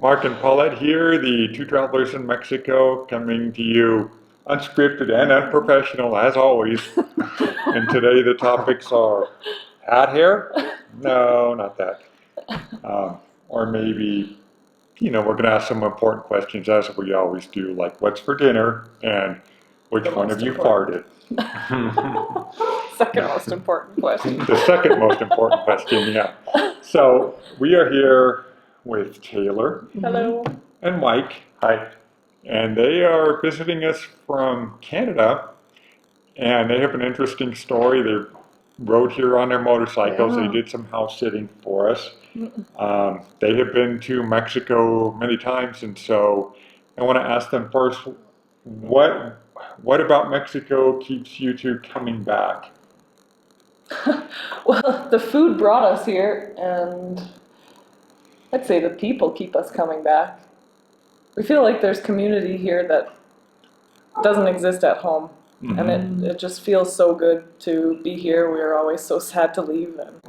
Mark and Paulette here, the two travelers in Mexico, coming to you unscripted and unprofessional as always. And today the topics are hat hair? No, not that. Or maybe, we're going to ask some important questions as we always do, like what's for dinner and which one of you farted? Second most important question. The second most important question, yeah. So we are here with Taylor. Hello. And Mike. Hi. And they are visiting us from Canada, and they have an interesting story. They rode here on their motorcycles. Yeah. They did some house sitting for us. They have been to Mexico many times, and so I want to ask them first, what about Mexico keeps you two coming back? Well, the food brought us here, and I'd say the people keep us coming back. We feel like there's community here that doesn't exist at home. Mm-hmm. And it just feels so good to be here. We are always so sad to leave, and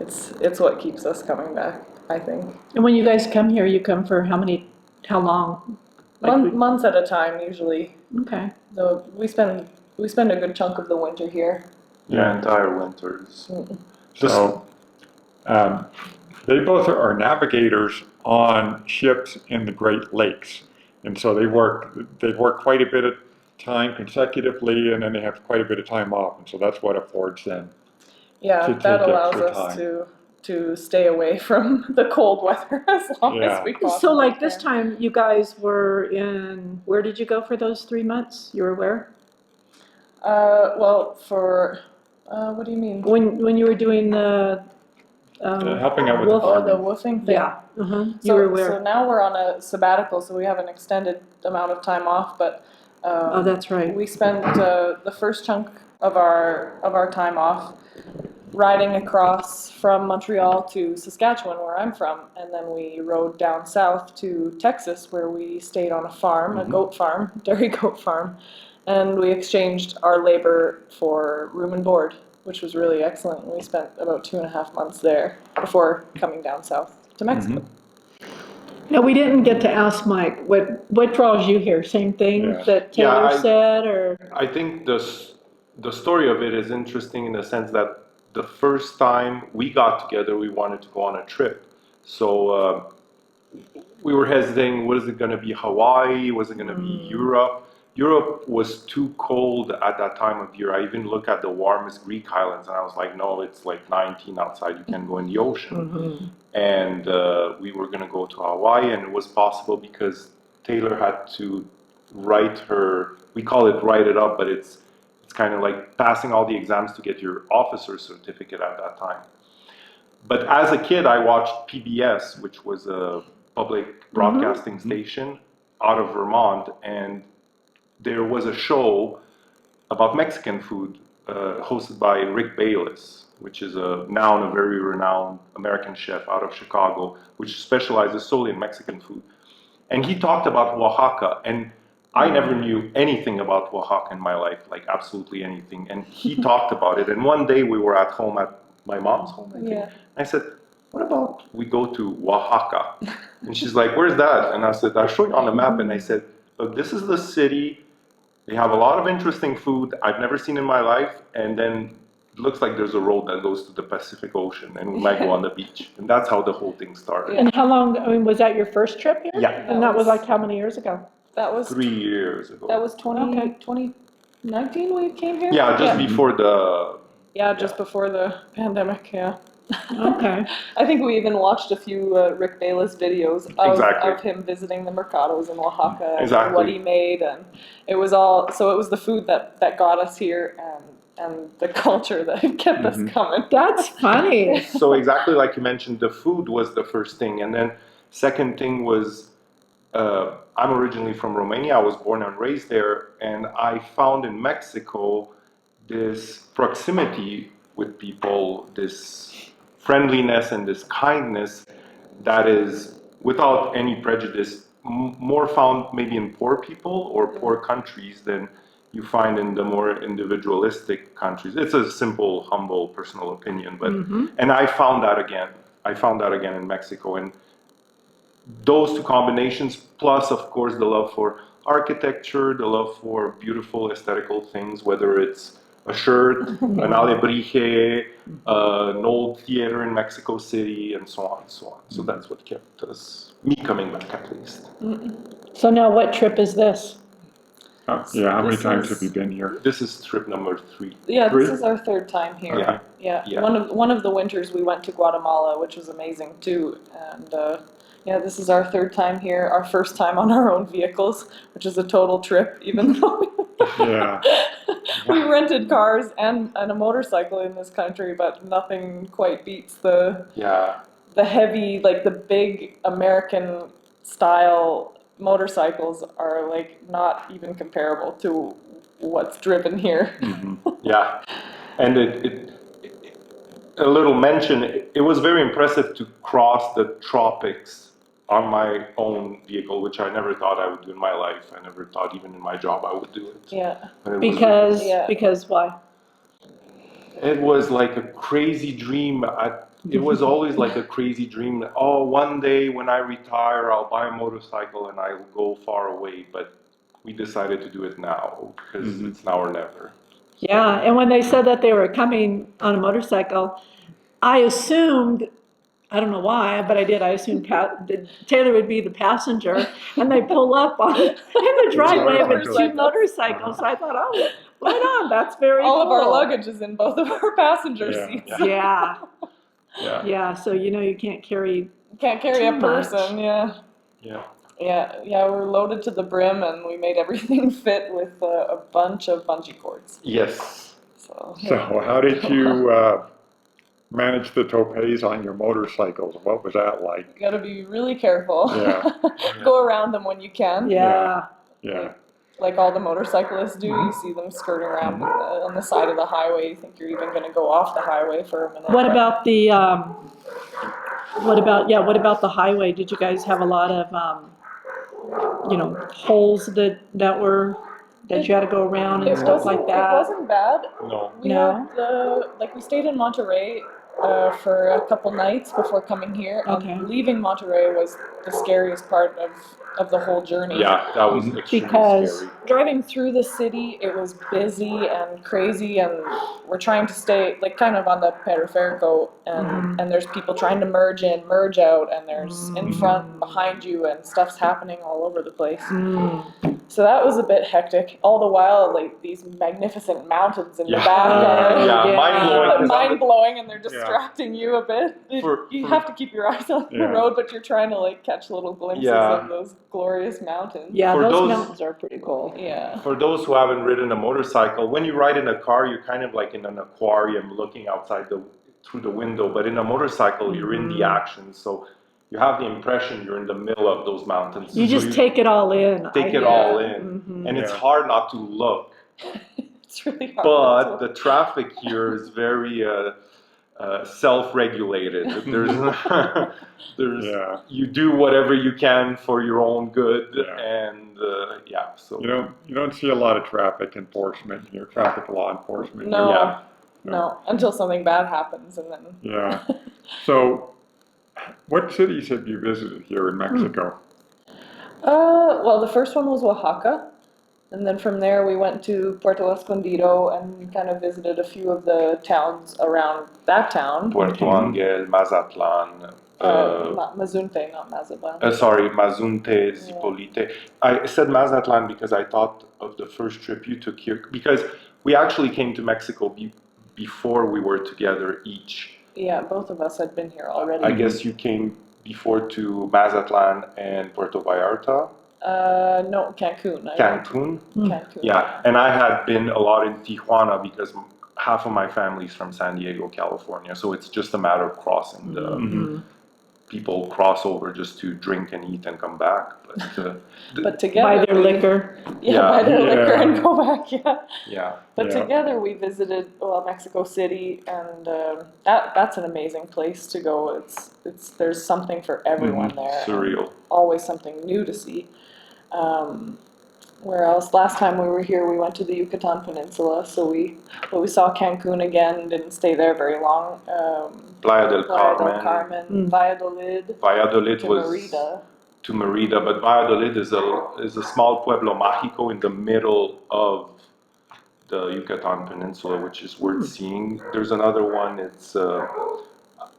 it's what keeps us coming back, I think. And when you guys come here, you come for how long? Months at a time, usually. Okay. So we spend a good chunk of the winter here. Yeah, entire winters. So, they both are navigators on ships in the Great Lakes, and so they work quite a bit of time consecutively, and then they have quite a bit of time off, and so that's what affords them. Yeah, To that take allows extra us time. to stay away from the cold weather as long Yeah. as we possibly So like this can. time you guys were in, where did you go for those 3 months? You were where? Well, for what do you mean? When you were doing the Helping out with the wolf- farming. The woofing thing. Yeah. You So, were where? so now we're on a sabbatical, so we have an extended amount of time off. But Oh, that's right. we spent the first chunk of our time off riding across from Montreal to Saskatchewan, where I'm from, and then we rode down south to Texas, where we stayed on a farm, a goat farm, dairy goat farm, and we exchanged our labor for room and board, which was really excellent. We spent about 2.5 months there before coming down south to Mexico. Now, we didn't get to ask Mike, what draws you here? Same thing Yeah. that Taylor said, or? I think the story of it is interesting in the sense that the first time we got together, we wanted to go on a trip. So we were hesitating, was it going to be Hawaii? Was it going to be Europe? Europe was too cold at that time of year. I even looked at the warmest Greek islands and I was like, no, it's like 19 outside, you can't go in the ocean. And we were going to go to Hawaii, and it was possible because Taylor had to write her, we call it write it up, but it's kind of like passing all the exams to get your officer certificate at that time. But as a kid, I watched PBS, which was a public broadcasting station out of Vermont, and there was a show about Mexican food hosted by Rick Bayless, which is now a very renowned American chef out of Chicago, which specializes solely in Mexican food. And he talked about Oaxaca, and I never knew anything about Oaxaca in my life, like absolutely anything. And he talked about it. And one day we were at home at my mom's home, I think. Yeah. I said, what about we go to Oaxaca? And she's like, where's that? And I said, I'll show you on the map. And I said, look, this is the city. They have a lot of interesting food I've never seen in my life. And then it looks like there's a road that goes to the Pacific Ocean, and we might go on the beach. And that's how the whole thing started. And how long, was that your first trip here? Yeah. And that was like how many years ago? That was 3 years ago. That was 2019 we came here? Yeah, just before the... Yeah, just before the pandemic, yeah. Okay. I think we even watched a few Rick Bayless videos of him visiting the mercados in Oaxaca and what he made, and it was the food that got us here and the culture that kept us coming. That's funny. So exactly like you mentioned, the food was the first thing, and then second thing was I'm originally from Romania. I was born and raised there, and I found in Mexico this proximity with people, this friendliness and this kindness that is, without any prejudice, more found maybe in poor people or poor countries than you find in the more individualistic countries. It's a simple, humble, personal opinion, but and I found that again. I found that again in Mexico, and those two combinations, plus of course the love for architecture, the love for beautiful aesthetical things, whether it's a shirt, an alebrije, an old theater in Mexico City, and so on and so on. So that's what kept me coming back at least. So now what trip is this? Yeah, how many This times is- have you been here? This is trip number 3. Yeah, this Three? is our third time here. Yeah. Yeah. Yeah. One of the winters we went to Guatemala, which was amazing too. And yeah, this is our third time here. Our first time on our own vehicles, which is a total trip. Even though Yeah. we rented cars and a motorcycle in this country, but nothing quite beats the Yeah. heavy, like the big American style motorcycles are like not even comparable to what's driven here. Mhm. Yeah, and a little mention, it was very impressive to cross the tropics on my own vehicle, which I never thought I would do in my life. I never thought even in my job I would do it. Yeah. But it was Yeah. Because why? It was like a crazy dream. It was always like a crazy dream. Oh, one day when I retire, I'll buy a motorcycle and I'll go far away. But we decided to do it now because Mhm. it's now or never. Yeah, and when they said that they were coming on a motorcycle, I assumed, I don't know why, but I did, I assumed that Taylor would be the passenger, and they pull up in the driveway with two Motorcycles. motorcycles, so I thought, oh, right on, that's very cool. All of our luggage is in both of our passenger Yeah. seats. Yeah, Yeah. yeah, so you can't carry, Can't carry Too a much. person, yeah. Yeah. Yeah, we're loaded to the brim and we made everything fit with a bunch of bungee cords. Yes. So, So how did you manage the topes on your motorcycles? What was that like? you gotta be really careful. Yeah. Go around them when you can. yeah. Yeah. Like all the motorcyclists do, you see them skirting around on the side of the highway. You think you're even gonna go off the highway for a minute. What but- about what about the highway? Did you guys have a lot of, holes that you had to go around and stuff like It that? wasn't bad. No. We No? had we stayed in Monterey for a couple nights before coming here. Okay. And leaving Monterey was the scariest part of the whole journey. Yeah, that was extremely Because- scary. Driving through the city, it was busy and crazy, and we're trying to stay like kind of on the periferico, and there's people trying to merge in, merge out, and there's in front, behind you, and stuff's happening all over the place. So that was a bit hectic. All the while, like these magnificent mountains in the Yeah. back are Yeah, Yeah. mind-blowing. 'cause on mind blowing, and they're distracting you a bit. For- You for- have to keep your eyes on the Yeah. road, but you're trying to like catch little glimpses Yeah. of those glorious mountains. Yeah, For those those- mountains are pretty cool. Yeah. For those who haven't ridden a motorcycle, when you ride in a car, you're kind of like in an aquarium looking outside through the window. But in a motorcycle, you're in the action, so you have the impression you're in the middle of those mountains. You So just take it all in. take it Yeah. all in, and it's Yeah. hard not to look. It's really hard. But the traffic here is very self-regulated. There's Yeah. you do whatever you can for your own good, Yeah. and so You don't see a lot of traffic enforcement here, traffic law enforcement. No. here. Yeah. No, until something bad happens, and then Yeah. So, what cities have you visited here in Mexico? well, the first one was Oaxaca, and then from there we went to Puerto Escondido and kind of visited a few of the towns around that town. Puerto Angel, Mazatlan. Mazunte, not Mazatlan. Sorry, Mazunte, Zipolite. I said Mazatlan because I thought of the first trip you took here, because we actually came to Mexico before we were together each. Yeah, both of us had been here already. I guess you came before to Mazatlan and Puerto Vallarta, No, Cancun. Cancun. Cancun. Yeah, and I had been a lot in Tijuana because half of my family's from San Diego, California, so it's just a matter of crossing the. People cross over just to drink and eat and come back, But together, Buy their liquor. Yeah, buy their Yeah. liquor and go back. Yeah. yeah. But Yeah. together we visited Mexico City, and that's an amazing place to go. There's something for everyone there. Surreal. Always something new to see. Where else? Last time we were here, we went to the Yucatan Peninsula, so we saw Cancun again. Didn't stay there very long. Playa del Playa del Carmen. Carmen, Valladolid, Valladolid to was Merida. to Merida, but Valladolid is a small pueblo mágico in the middle of the Yucatan Peninsula, which is worth seeing. There's another one. It's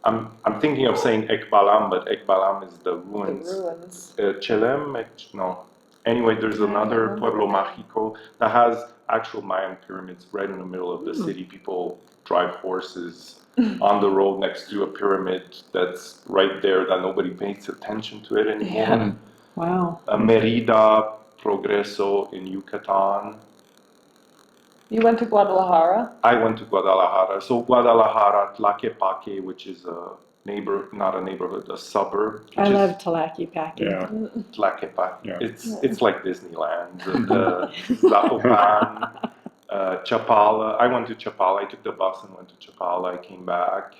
I'm thinking of saying Ekbalam, but Ekbalam is the The ruins. ruins. Chelem, no. Anyway, there's another Pueblo Mágico that has actual Mayan pyramids right in the middle of the city. People drive horses on the road next to a pyramid that's right there that nobody pays attention to it anymore. Yeah. Wow. Merida, Progreso in Yucatan. You went to Guadalajara? I went to Guadalajara. So Guadalajara, Tlaquepaque, which is a not a neighborhood, a suburb. I which is love Tlaquepaque. Yeah. Tlaquepaque. Yeah. It's like Disneyland. Zapopan, Chapala. I went to Chapala. I took the bus and went to Chapala. I came back.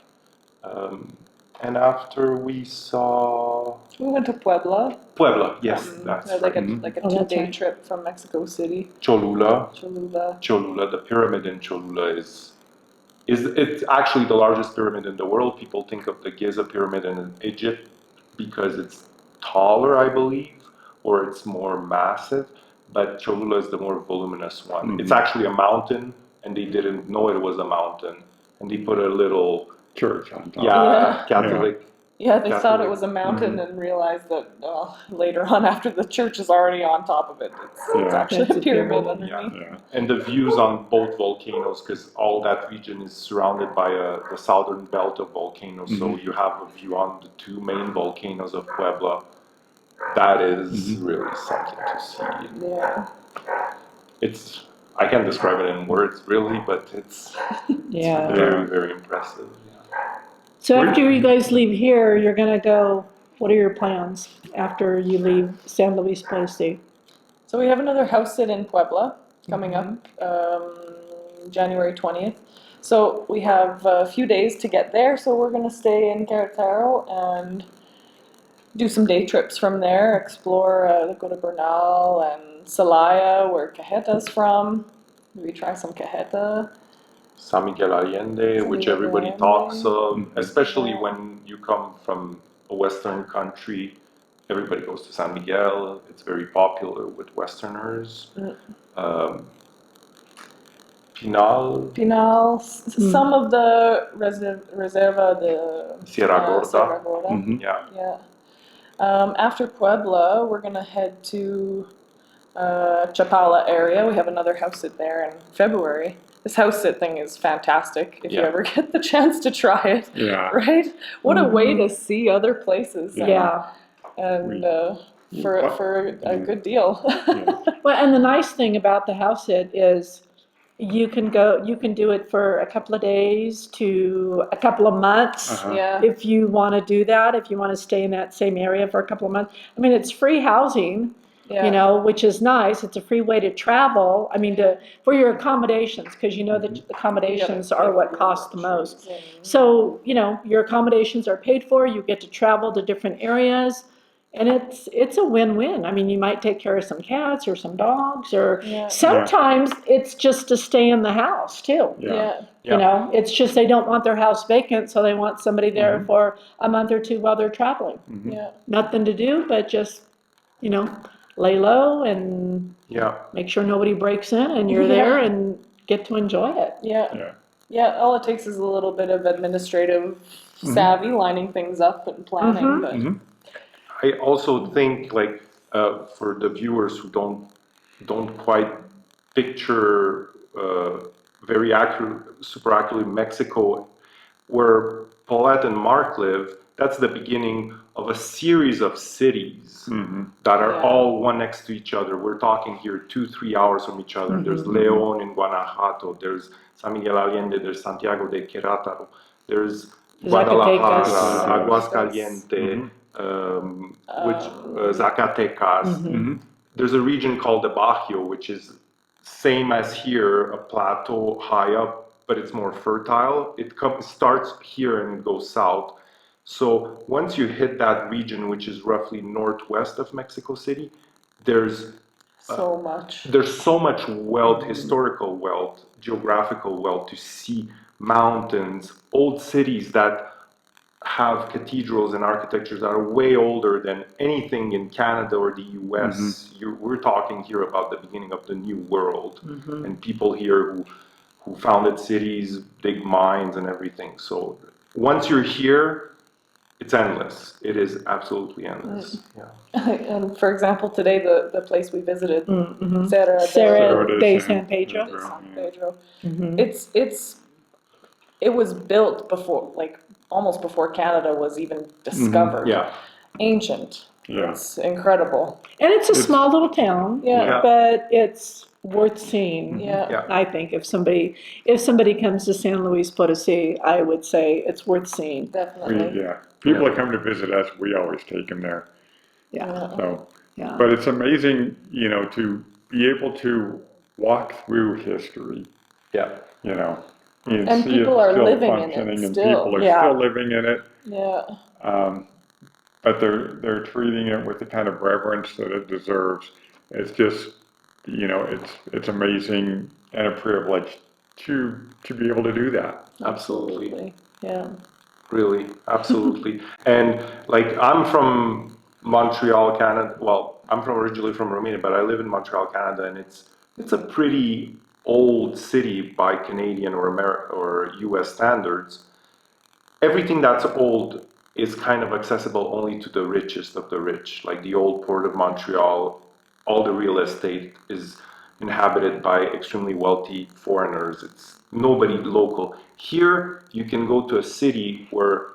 And after we saw We went to Puebla. Puebla, yes, that's Like right. a Oh, that's 2-day right. trip from Mexico City. Cholula. Cholula. The pyramid in Cholula is it's actually the largest pyramid in the world. People think of the Giza pyramid in Egypt because it's taller, I believe, or it's more massive. But Cholula is the more voluminous one. It's actually a mountain, and they didn't know it was a mountain, and they put a little Church on top. Yeah. Catholic. Yeah, they thought it Catholic. was a mountain and realized that later on, after the church is already on top of it, it's Yeah. actually That's a a pyramid pyramid. underneath. Yeah. And the views on both volcanoes, because all that region is surrounded by the southern belt of volcanoes. So you have a view on the two main volcanoes of Puebla. That is really something to see. Yeah. I can't describe it in words really, but it's Yeah. very, very impressive. So after you guys leave here, you're gonna go, what are your plans after you leave San Luis Potosi? So we have another house sit in Puebla coming up January 20th. So we have a few days to get there, so we're going to stay in Querétaro and do some day trips from there, explore go to Bernal and Celaya, where Cajeta's from. Maybe try some Cajeta. San Miguel Allende, San which Miguel everybody Allende. talks of, especially Yeah. when you come from a Western country. Everybody goes to San Miguel. It's very popular with Westerners. Pinal, Pinal, some of the Reserva de Sierra Gorda. Sierra Gorda. Yeah. Yeah. After Puebla, we're gonna head to Chapala area. We have another house sit there in February. This house sit thing is fantastic if you Yeah. ever get the chance to try it. Yeah. Right? What a way to see other places. Yeah. And for a good deal. Well, and the nice thing about the house sit is you can do it for a couple of days to a couple of months. Uh-huh. Yeah. If you want to do that, if you want to stay in that same area for a couple of months. I mean, it's free housing, Yeah. you know, which is nice. It's a free way to travel. I mean, for your accommodations, because you know that accommodations are what cost the most. So, you know, your accommodations are paid for, you get to travel to different areas, and it's a win-win. I mean, you might take care of some cats or some dogs, or Yeah. sometimes it's just to stay in the house too. Yeah. Yeah. You know, it's just they don't want their house vacant, so they want somebody there for a month or two while they're traveling. Yeah. Nothing to do but just, you know, lay low and Yeah. make sure nobody breaks in and you're there and get to enjoy it. Yeah. Yeah. Yeah, all it takes is a little bit of administrative savvy, lining things up and planning. But I also think, like, for the viewers who don't quite picture very accurate, super accurately Mexico, where Paulette and Mark live, that's the beginning of a series of cities that are all one next to each other. We're talking here 2-3 hours from each other. There's León in Guanajuato. There's San Miguel Allende. There's Santiago de Querétaro. There's Guadalajara, Aguascalientes, Zacatecas. There's a region called the Bajío, which is same as here, a plateau high up, but it's more fertile. It starts here and it goes south. So once you hit that region, which is roughly northwest of Mexico City, there's so much. There's so much wealth, historical wealth, geographical wealth to see, mountains, old cities that have cathedrals and architectures that are way older than anything in Canada or the US. We're talking here about the beginning of the new world, and people here who founded cities, big mines, and everything. So once you're here, it's endless. It is absolutely endless. Yeah. And for example, today the place we visited, Mhm. Serra Serra de de San San Pedro. de San Pedro, Mhm. it was built before, like almost before Canada was even discovered. Yeah. Ancient. Yeah. It's incredible. And it's a It's- small little town, Yeah. but it's worth seeing. Yeah. Yeah. I think if somebody comes to San Luis Potosi, I would say it's worth seeing. Definitely. People that come to visit us, we always take them there. Yeah, So, yeah. but it's amazing, to be able to walk through history, Yeah. And see people it are still living in it functioning, and still. people are Yeah. still living in it. Yeah. But they're treating it with the kind of reverence that it deserves. It's just, it's amazing and a privilege to be able to do that. Absolutely. Yeah. Really, absolutely. And like I'm from Montreal, Canada. Well, I'm originally from Romania, but I live in Montreal, Canada, and it's a pretty old city by Canadian or US standards. Everything that's old is kind of accessible only to the richest of the rich, like the old port of Montreal. All the real estate is inhabited by extremely wealthy foreigners. It's nobody local. Here, you can go to a city where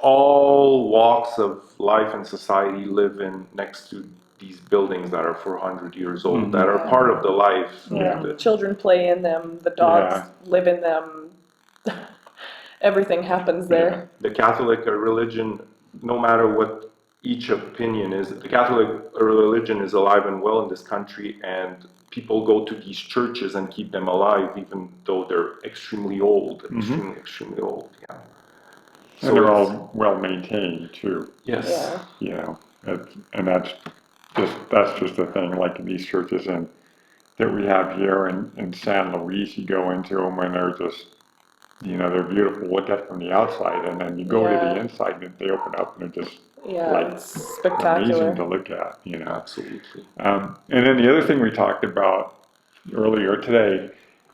all walks of life and society live in next to these buildings that are 400 years old, that are part of the life. Yeah. The- Children play in them. The dogs live in them. Everything happens there. The Catholic religion, no matter what each opinion is, the Catholic religion is alive and well in this country, and people go to these churches and keep them alive, even though they're extremely old, extremely old. Yeah. And they're all well maintained too. Yes. Yeah. And that's just the thing. Like in these churches that we have here in San Luis, you go into them and they're just, they're beautiful to look at from the outside, and then you go to Yeah. the inside and they open up and they're just Yeah. like It's amazing spectacular. to look at. Absolutely. And then the other thing we talked about earlier today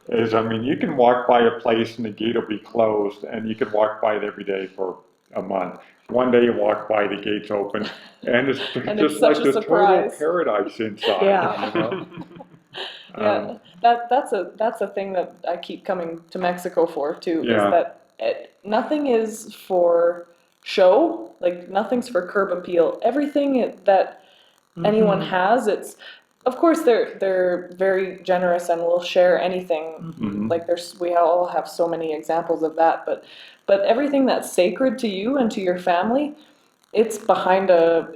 is, you can walk by a place and the gate will be closed, and you could walk by it every day for a month. One day you walk by, the gate's open, and it's And just it's like such a this total surprise. paradise inside. Yeah. Yeah, that's a thing that I keep coming to Mexico for too. Yeah. Is that nothing is for show, like nothing's for curb appeal. Everything that anyone has, it's of course they're very generous and will share anything. Mhm. Like we all have so many examples of that, but everything that's sacred to you and to your family, it's behind a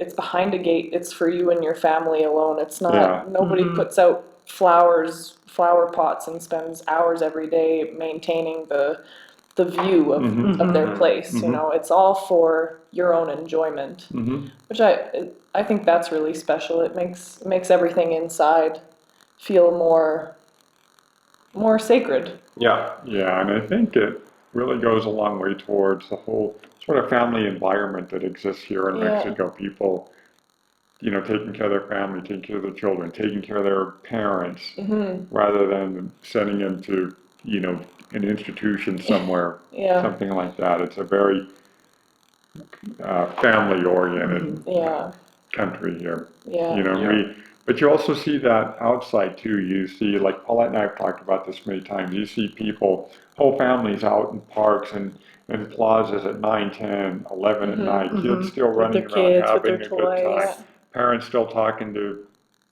gate. It's for you and your family alone. It's not Yeah. nobody puts out flower pots and spends hours every day maintaining the view of their place. It's all for your own enjoyment, which I think that's really special. It makes everything inside feel more sacred. Yeah. Yeah, and I think it really goes a long way towards the whole sort of family environment that exists here in Yeah. Mexico. People, taking care of their family, taking care of their children, taking care of their parents, rather than sending them to, an institution somewhere, Yeah. something like that. It's a very family-oriented Yeah. country here. Yeah. But you also see that outside too. You see, like Paulette and I have talked about this many times, you see people, whole families out in parks and plazas at 9, 10, 11 at night, kids still With running their around kids, with having their a good toys. time, parents still talking to,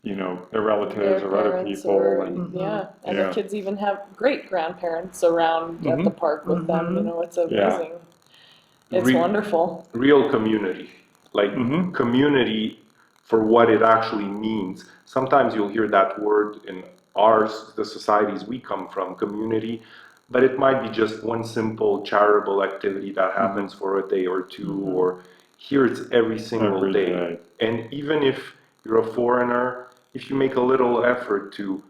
their relatives Their or other parents people. and Yeah. the kids even have great grandparents around at the park with them. It's amazing. It's wonderful. Real community, like community for what it actually means. Sometimes you'll hear that word in the societies we come from, community, but it might be just one simple charitable activity that happens for a day or two, or here it's every single Every day. day. And even if you're a foreigner, if you make a little effort to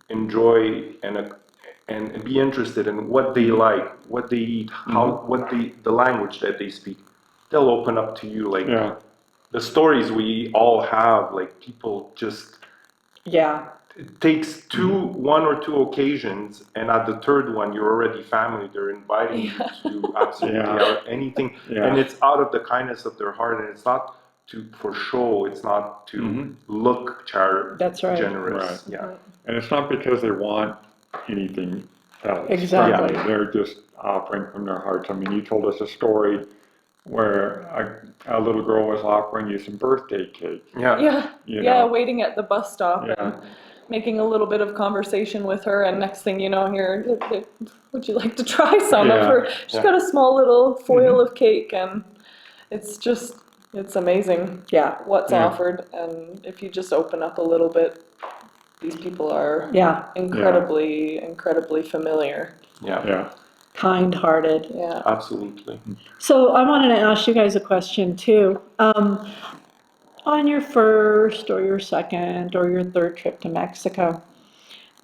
enjoy and be interested in what they like, what they eat, the language that they speak. They'll open up to you, like Yeah, the stories we all have, like people just, Yeah, it takes one or two occasions, and at the third one, you're already family. They're inviting you to absolutely Yeah. anything, Yeah. and it's out of the kindness of their heart, and it's not for show. It's not to look That's right. generous. Right. Yeah, and it's not because they want anything else. Exactly. I mean, they're just offering from their hearts. I mean, you told us a story where a little girl was offering you some birthday cake. yeah, Yeah, You yeah, know? waiting at the bus stop Yeah. and making a little bit of conversation with her, and next thing you know, here, would you like to try some of Yeah. her? She's Yeah. got a small little foil of cake, and it's just, it's amazing yeah, what's Yeah. offered, and if you just open up a little bit, these people are yeah, incredibly familiar. yeah, Yeah. kind-hearted. Yeah. absolutely. So I wanted to ask you guys a question too. On your first or your second or your third trip to Mexico,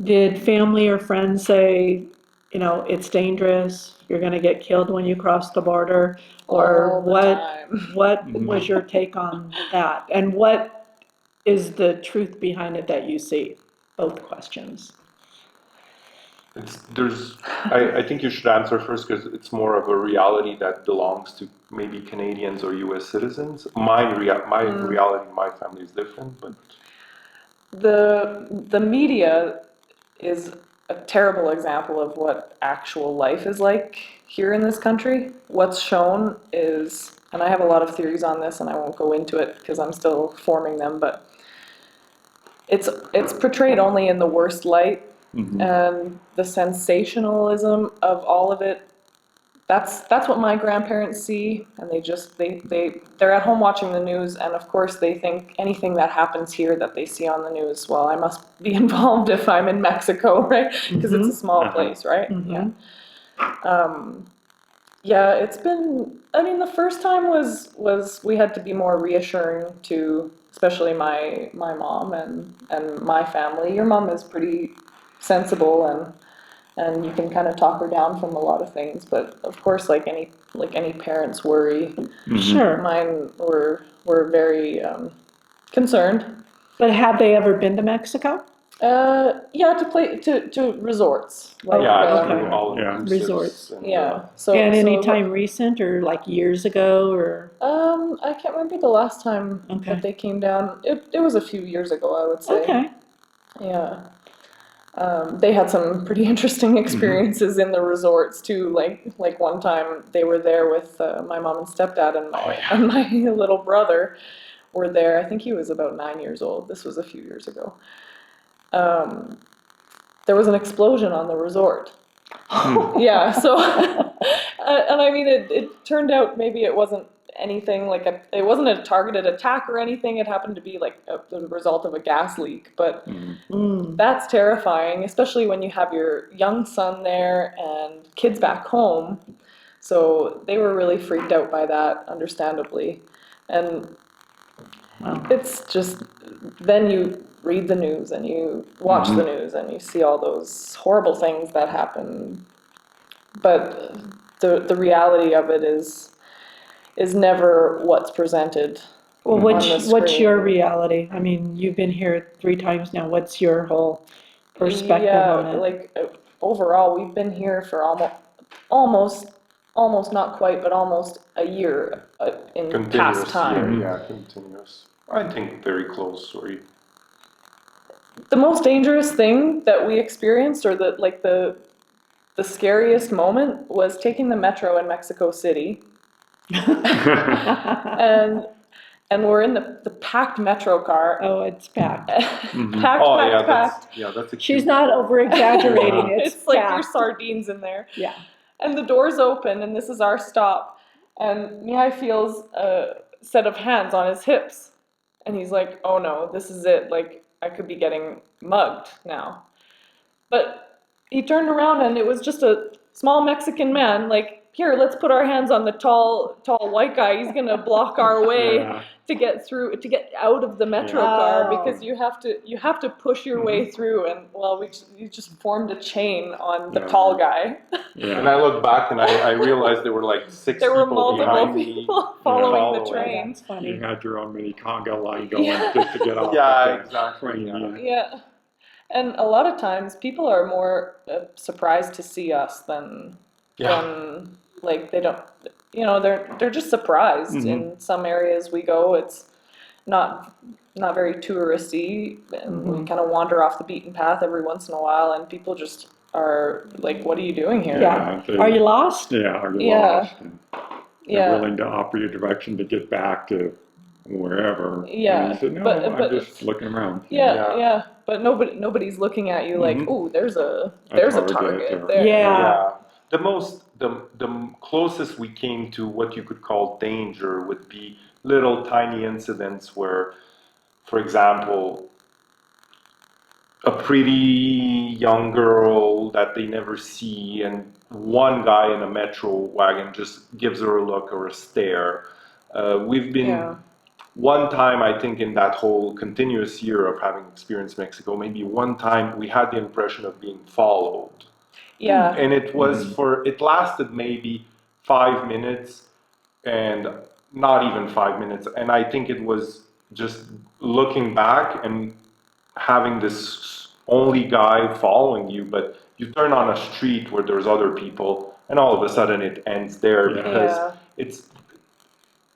did family or friends say, it's dangerous, you're gonna get killed when you cross the border? Or All the what, time. what was your take on that? And what is the truth behind it that you see? Both questions. I think you should answer first because it's more of a reality that belongs to maybe Canadians or U.S. citizens. My reality, my family is different, but The media is a terrible example of what actual life is like here in this country. What's shown is, and I have a lot of theories on this, and I won't go into it because I'm still forming them, but it's portrayed only in the worst light, and the sensationalism of all of it. That's what my grandparents see, and they're at home watching the news, and of course they think anything that happens here that they see on the news, well, I must be involved if I'm in Mexico, right? Because it's a small place, right? Mhm. Yeah, it's been, I mean, the first time was we had to be more reassuring to, especially my mom and my family. Your mom is pretty sensible, and you can kind of talk her down from a lot of things, but of course, like any parents worry, Sure. mine were very concerned. But have they ever been to Mexico? Yeah, to resorts, like yeah, okay. to all Yeah. inclusives Resorts. and, yeah. So And so any time recent or like years ago or? I can't remember the last time Okay. that they came down. It was a few years ago, I would say. Okay. Yeah. They had some pretty interesting experiences in the resorts too. Like one time they were there with my mom and stepdad and my little brother were there. I think he was about 9 years old. This was a few years ago. There was an explosion on the resort. Yeah, so, and I mean, it turned out maybe it wasn't anything like it wasn't a targeted attack or anything. It happened to be like the result of a gas leak, but that's terrifying, especially when you have your young son there and kids back home. So they were really freaked out by that, understandably. And Wow. it's just, then you read the news and you watch the news and you see all those horrible things that happen. But the reality of it is never what's presented. Well, on what's the what's screen. your reality? I mean, you've been here 3 times now. What's your whole perspective on it? Like overall, we've been here for almost not quite, but almost a year in continuous past time. year, yeah, continuous. I think very close, or The most dangerous thing that we experienced, or the scariest moment, was taking the metro in Mexico City, and we're in the packed metro car. Oh, it's packed. Packed, oh packed. that's a She's cute not story. over exaggerating. It's like your packed. sardines in there. Yeah. And the door's open, and this is our stop. And Mihai feels a set of hands on his hips. And he's like, oh no, this is it. Like, I could be getting mugged now. But he turned around, and it was just a small Mexican man. Like, here, let's put our hands on the tall white guy. He's gonna block our way Yeah. to get through, to get out of the metro Yeah. car, Oh. because you have to push your way through. And well, you just formed a chain on the Yeah. tall guy. And Yeah. I look back and I realized there were like 6 There were people multiple behind me. people following the following. train. That's You funny. had your own mini conga line going Yeah. just to get off Yeah, of the exactly. train. Yeah. Yeah, and a lot of times people are more surprised to see us than like they don't. They're just surprised. Mhm. In some areas we go, it's not very touristy, and we kind of wander off the beaten path every once in a while, and people just are like, "What are you doing here?" Yeah. they- Are you lost? Yeah, are you Yeah. lost? And they're Yeah. willing to offer you direction to get back to wherever. Yeah, And you said, no, but- I'm but- just looking around. Yeah, Yeah. but nobody's looking at you like, Mhm. "Oh, there's a target target or- there." Yeah. The closest we came to what you could call danger would be little tiny incidents where, for example, a pretty young girl that they never see, and one guy in a metro wagon just gives her a look or a stare. We've been Yeah. one time, I think, in that whole continuous year of having experienced Mexico, maybe one time we had the impression of being followed. Yeah. And it was it lasted maybe 5 minutes, and not even 5 minutes. And I think it was just looking back and having this only guy following you, but you turn on a street where there's other people, and all of a sudden it ends there Yeah. because Yeah. it's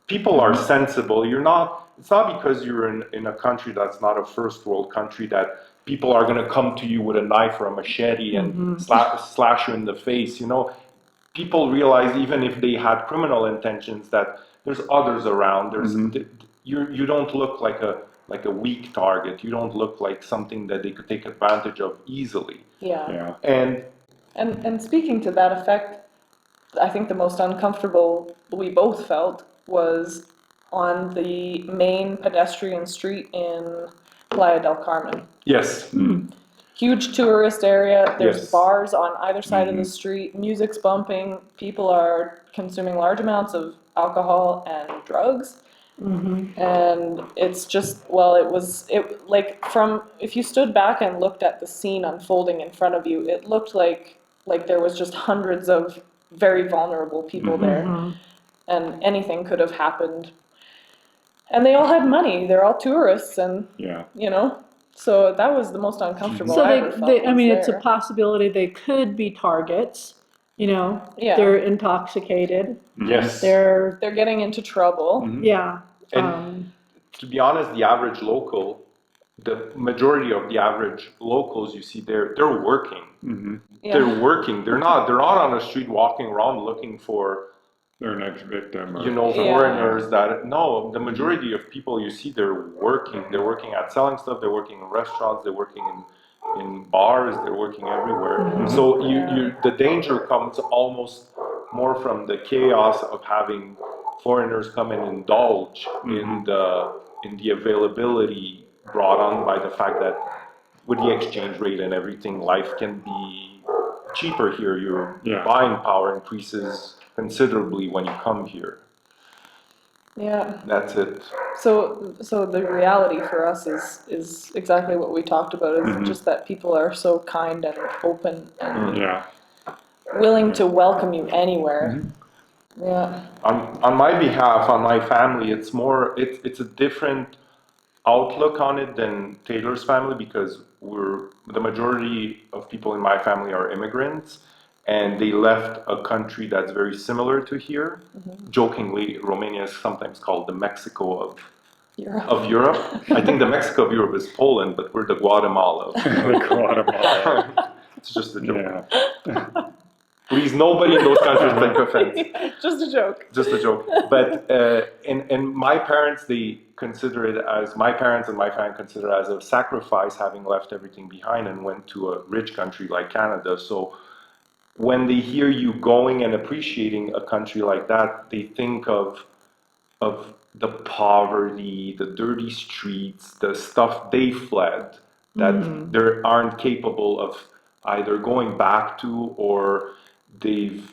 people are sensible. It's not because you're in a country that's not a first world country that people are going to come to you with a knife or a machete and slash you in the face. People realize, even if they had criminal intentions, that there's others around. You don't look like a weak target. You don't look like something that they could take advantage of easily. Yeah. Yeah. And speaking to that effect, I think the most uncomfortable we both felt was on the main pedestrian street in Playa del Carmen. Yes. Huge tourist area. There's Yes. bars on either side of the street. Music's bumping. People are consuming large amounts of alcohol and drugs. And it's just, well, if you stood back and looked at the scene unfolding in front of you, it looked like there was just hundreds of very vulnerable people there, and anything could have happened. And they all had money. They're all tourists, and Yeah. so that was the most uncomfortable So I ever felt. it's a there. possibility they could be targets. Yeah. They're intoxicated. Yes. They're, They're getting into trouble. yeah. And to be honest, the average local, the majority of the average locals you see there, they're working. Yeah. They're working. They're not on the street walking around looking for Their next victim. Or, Yeah. foreigners that. No, the majority of people you see, they're working. They're working at selling stuff. They're working in restaurants. They're working in bars. They're working everywhere. So the danger comes almost more from the chaos of having foreigners come and indulge in the availability brought on by the fact that with the exchange rate and everything, life can be cheaper here. Your Yeah. buying power increases considerably when you come here. Yeah. That's it. So the reality for us is exactly what we talked about. Is just that people are so kind and open and Yeah. willing to welcome you anywhere. Yeah. On my behalf, on my family, it's a different outlook on it than Taylor's family, because the majority of people in my family are immigrants, and they left a country that's very similar to here. Jokingly, Romania is sometimes called the Mexico of Europe. I think the Mexico of Europe is Poland, but we're the Guatemala. The Guatemala. It's just a joke. Yeah. Please, nobody in those countries take offense. Just a joke. Just a joke. But and my parents, they consider it as, my parents and my family consider it as a sacrifice, having left everything behind and went to a rich country like Canada. So when they hear you going and appreciating a country like that, they think of the poverty, the dirty streets, the stuff they fled, that they aren't capable of either going back to, or they've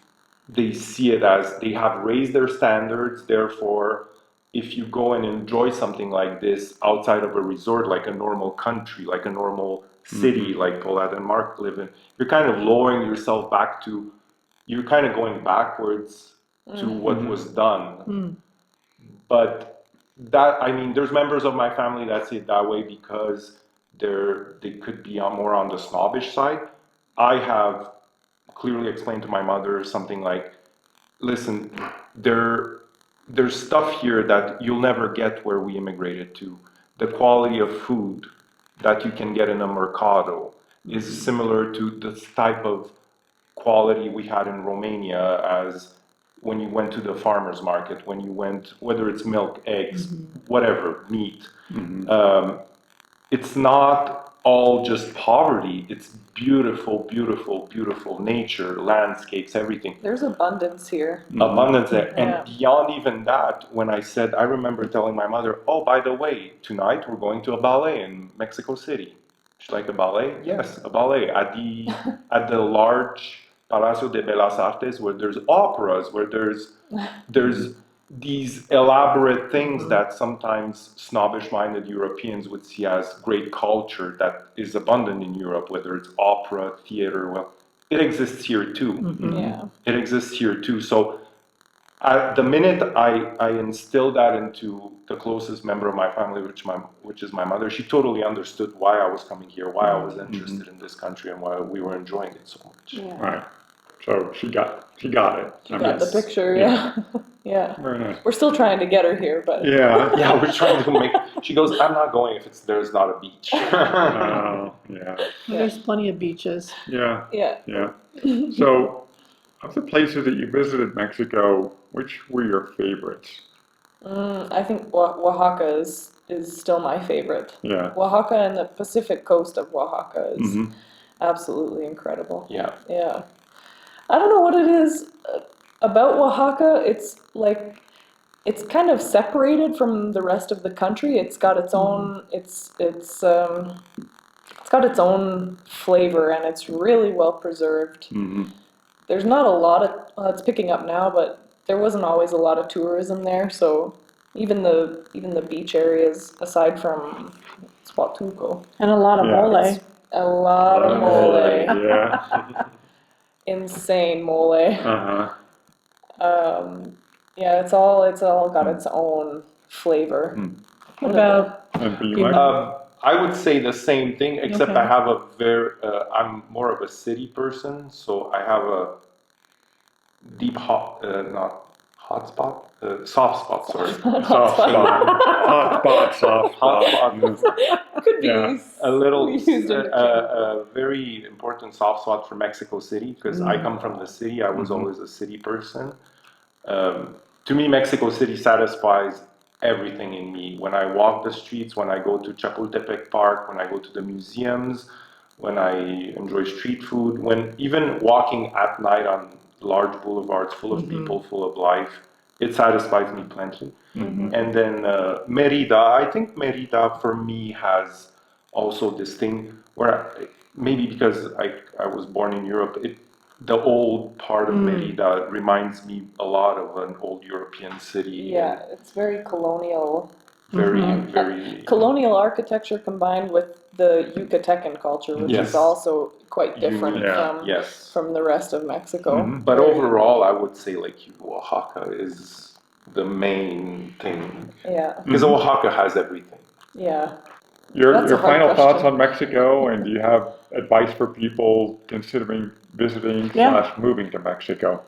they see it as they have raised their standards. Therefore, if you go and enjoy something like this outside of a resort, like a normal country, like a normal city, like Paulette and Mark live in, you're kind of lowering yourself back to, you're kind of going backwards to what was done. But that, I mean, there's members of my family that see it that way because they could be more on the snobbish side. I have clearly explained to my mother something like, listen, there's stuff here that you'll never get where we immigrated to. The quality of food that you can get in a mercado is similar to the type of quality we had in Romania as when you went to the farmer's market, when you went, whether it's milk, eggs, whatever, meat. It's not all just poverty. It's beautiful, beautiful, beautiful nature, landscapes, everything. There's abundance here. Abundance there. Yeah. And beyond even that, when I said, I remember telling my mother, oh, by the way, tonight we're going to a ballet in Mexico City. She's like, a ballet? Yes, a ballet at the large Palacio de Bellas Artes, where there's operas, where there's these elaborate things that sometimes snobbish-minded Europeans would see as great culture that is abundant in Europe, whether it's opera, theater. Well, it exists here too. Yeah. It exists here too. So the minute I instilled that into the closest member of my family, which is my mother, she totally understood why I was coming here, why I was interested in this country, and why we were enjoying it so much. Yeah. Right. So she got it. She got the picture, yeah. Yeah. Very nice. We're still trying to get her here, but Yeah. Yeah, we're trying to make. She goes, I'm not going if there's not a beach. Oh, yeah. There's plenty of beaches. Yeah. yeah. Yeah. So, of the places that you visited Mexico, which were your favorites? I think Oaxaca is still my favorite. Yeah. Oaxaca and the Pacific coast of Oaxaca is Mhm. absolutely incredible. Yeah. Yeah. I don't know what it is about Oaxaca. It's like it's kind of separated from the rest of the country. It's got its own it's got its own flavor, and it's really well preserved. Mm-hmm. There's not a lot of it's picking up now, but there wasn't always a lot of tourism there, so even the beach areas aside from Huatulco, And a lot of Yeah. mole. a lot of mole. Yeah. Insane mole. Uh-huh. Yeah, it's all got its own flavor. What about, And for you, You Mike? I would say the same thing, except Okay. I have a I'm more of a city person, so I have a deep soft spot, sorry. Soft spot. Hot spot, soft Hot spot. spot. Could be Yeah. A little, used interchangeably. a very important soft spot for Mexico City, because I come from the city. I was always a city person. To me, Mexico City satisfies everything in me. When I walk the streets, when I go to Chapultepec Park, when I go to the museums, when I enjoy street food, when even walking at night on large boulevards full of people, full of life, it satisfies me plenty. And then Merida, I think Merida for me has also this thing where maybe because I was born in Europe, the old part of Merida reminds me a lot of an old European city. Yeah, it's very colonial. Very, very. Colonial architecture combined with the Yucatecan culture, which Yes. is also quite different Unique. from Yes. from the rest of Mexico. But overall, I would say like Oaxaca is the main thing. Yeah, Because Oaxaca has everything. yeah. Your That's a hard final question. thoughts on Mexico, and do you have advice for people considering visiting Yeah. / moving to Mexico?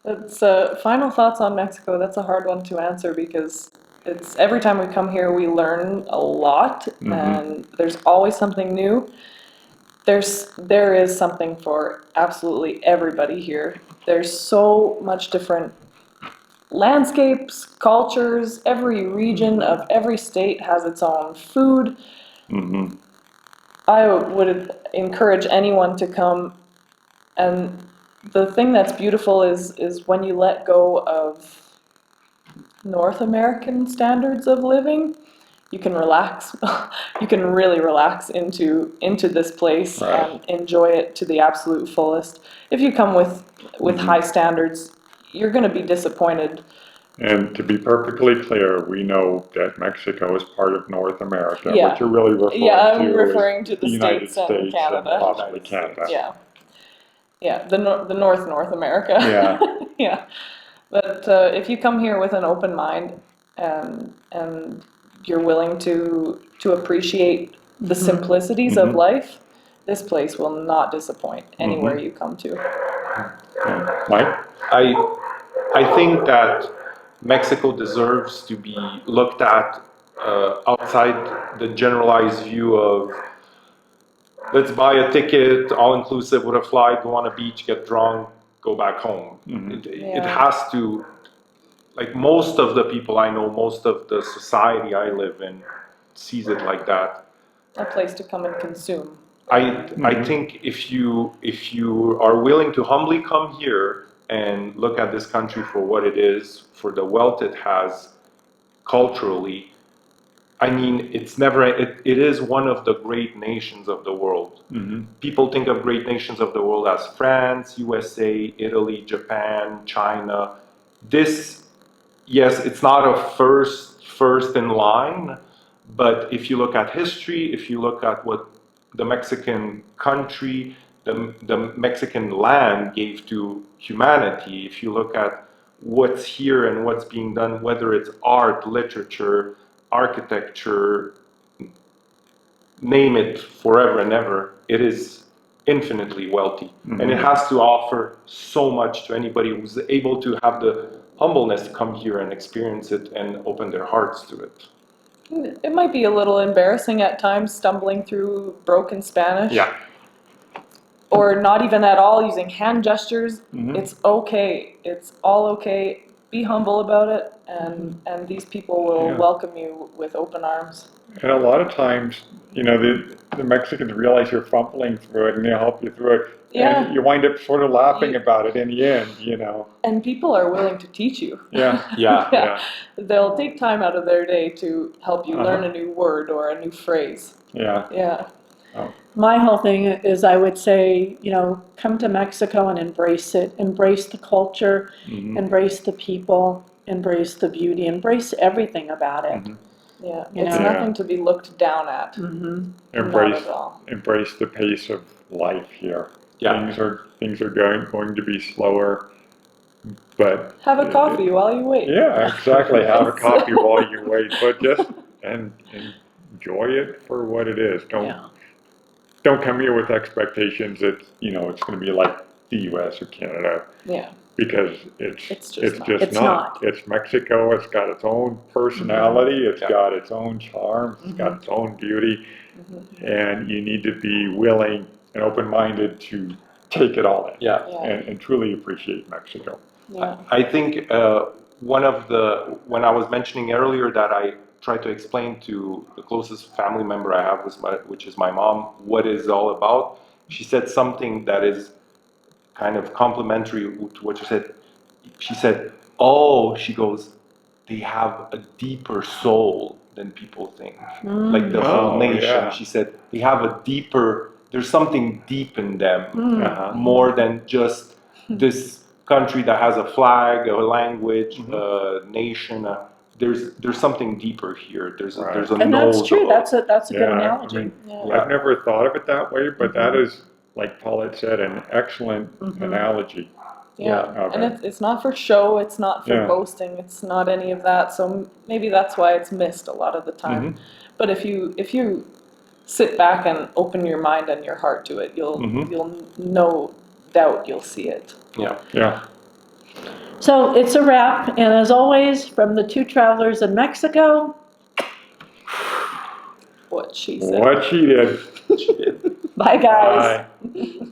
It's final thoughts on Mexico. That's a hard one to answer because it's every time we come here we learn a lot, and there's always something new. There is something for absolutely everybody here. There's so much different landscapes, cultures. Every region of every state has its own food. Mm-hmm. I would encourage anyone to come, and the thing that's beautiful is when you let go of North American standards of living, you can relax. You can really relax into this place Right. and enjoy it to the absolute fullest. If you come with high standards, you're going to be disappointed. And to be perfectly clear, we know that Mexico is part of North America. Yeah. What you're really referring Yeah, I'm to is referring to the the United States and States Canada. and possibly Canada. Yeah, yeah, the North America. Yeah. Yeah, but if you come here with an open mind and you're willing to appreciate the simplicities of Mhm. life, this place will not disappoint anywhere Mhm. you come to. Yeah. Mike? I think that Mexico deserves to be looked at outside the generalized view of let's buy a ticket, all inclusive with a flight, go on a beach, get drunk, go back home. Mhm. It Yeah. has to, like most of the people I know, most of the society I live in sees it like that. A place to come and consume. I think if you are willing to humbly come here and look at this country for what it is, for the wealth it has culturally, I mean, it is one of the great nations of the world. Mhm. People think of great nations of the world as France, USA, Italy, Japan, China. This, yes, it's not a first in line, but if you look at history, if you look at what the Mexican country, the Mexican land gave to humanity, if you look at what's here and what's being done, whether it's art, literature, architecture, name it, forever and ever, it is infinitely wealthy. And it has to offer so much to anybody who's able to have the humbleness to come here and experience it and open their hearts to it. It might be a little embarrassing at times, stumbling through broken Spanish. Yeah. Or not even at all, using hand gestures. Mhm. It's okay. It's all okay. Be humble about it, and these people will Yeah. welcome you with open arms. And a lot of times, you know, the Mexicans realize you're fumbling through it and they'll help you through it. Yeah. And you wind up sort of laughing You- about it in the end, you know. And people are willing to teach you. Yeah. Yeah. Yeah. They'll take time out of their day to help you learn Uh-huh. a new word or a new phrase. Yeah. Yeah. My whole thing is I would say, you know, come to Mexico and embrace it. Embrace the culture, Mhm. embrace the people, embrace the beauty, embrace everything about it. Mhm. Yeah. You It's know? nothing to be looked down at. Mm-hmm. Embrace Not at all. embrace the pace of life here. Yeah. Things are going to be slower, but Have a coffee while you wait. yeah, exactly. Have a coffee while you wait, but just and enjoy it for what it is. Yeah. Don't come here with expectations that you know it's going to be like the U.S. or Canada Yeah. because It's just not. It's not. It's Mexico. It's got its own personality. It's Yeah. got its own charm. It's got its own beauty, Mhm. and you need to be willing and open-minded to take it all in Yeah. Yeah. and truly appreciate Mexico. Yeah. I think when I was mentioning earlier that I try to explain to the closest family member I have, which is my mom, what it's all about, she said something that is kind of complementary to what you said. She said, "Oh," she goes, "they have a deeper soul than people think. Like the whole Oh, nation." yeah. She said, "They have a deeper. There's something deep in them, Uh-huh. more than just this country that has a flag, a language, Mhm. a nation. There's something deeper here. There's Right. a And that's nose true. above." That's a good Yeah, I analogy. mean, Yeah. Yeah. I've never thought of it that way, but that is, like Paulette said, an excellent analogy. Yeah. Okay. And it's not for show, it's not for Yeah. boasting, it's not any of that. So maybe that's why it's missed a lot of the time. But if you sit back and open your mind and your heart to it, you'll no doubt you'll see it. Yeah. Yeah. So it's a wrap. And as always, from the two travelers in Mexico, What she said. What she did. She did. bye guys. Bye.